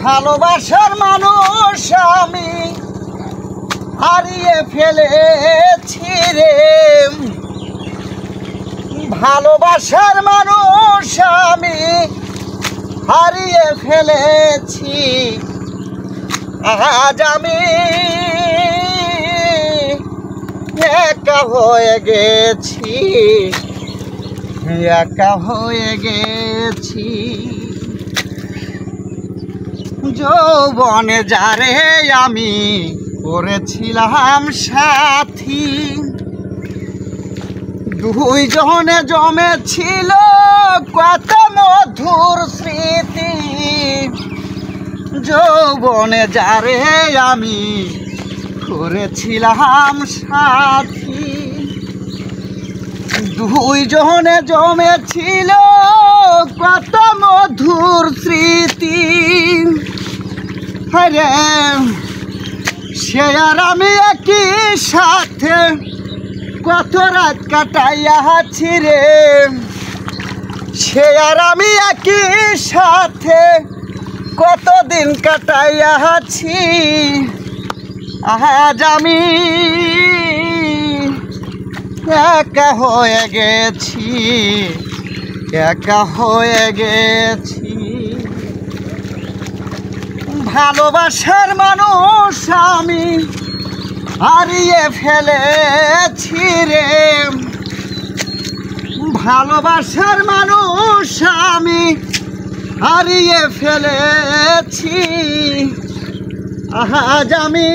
ভালোবাসার মানুষ আমি হারিয়ে ফেলেছি রে। ভালোবাসার মানুষ আমি হারিয়ে ফেলেছি। আজ আমি একা হয়ে গেছি, একা হয়ে গেছি। যৌবনে যারে আমি করেছিলাম সাথী, দুইজনে জমেছিল কত মধুর স্মৃতি। যৌবনে যারে আমি করেছিলাম সাথী, দুইজনে জমেছিল কত মধুর স্মৃতি। আরে সে আর আমি একই সাথে কত রাত কাটাইয়াছি রে। সে আর আমি একই সাথে কতদিন কাটাইয়াছি। আজ আমি একা হয়ে গেছি, একা হয়ে গেছি। ভালোবাসার মানুষ আমি হারিয়ে ফেলেছি রে। ভালোবাসার মানুষ আমি হারিয়ে ফেলেছি। আজ আমি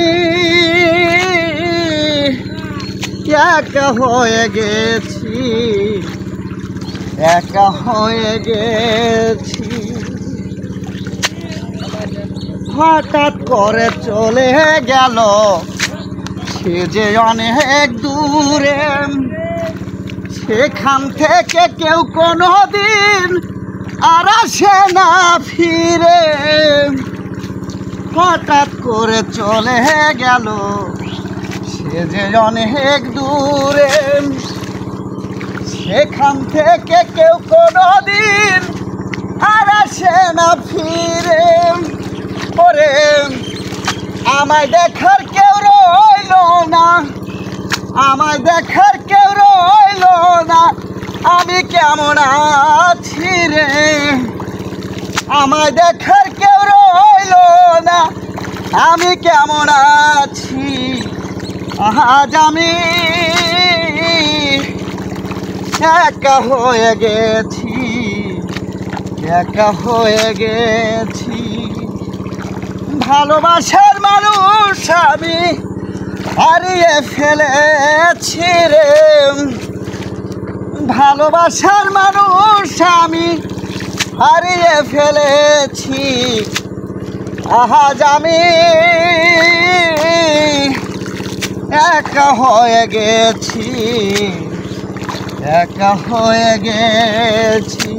একা হয়ে গেছি, একা হয়ে গেছি। হঠাৎ করে চলে গেল সে যে অনেক দূরে, সেখান থেকে কেউ কোনো দিন আর আসে না ফিরে। হঠাৎ করে চলে গেল সে যে অনেক দূরে, সেখান থেকে কেউ কোনো দিন আর আসে না ফিরে। ওরে আমায় দেখার কেউ রইল না, আমায় দেখার কেউ রইল না। আমি কেমন আছি রে, আমায় দেখার কেউ রইল না। আমি কেমন আছি। আজ আমি একা হয়ে গেছি, একা হয়ে গেছি। ভালোবাসার মানুষ আমি হারিয়ে ফেলেছি রে। ভালোবাসার মানুষ আমি হারিয়ে ফেলেছি। আজ আমি একা হয়ে গেছি, একা হয়ে গেছি।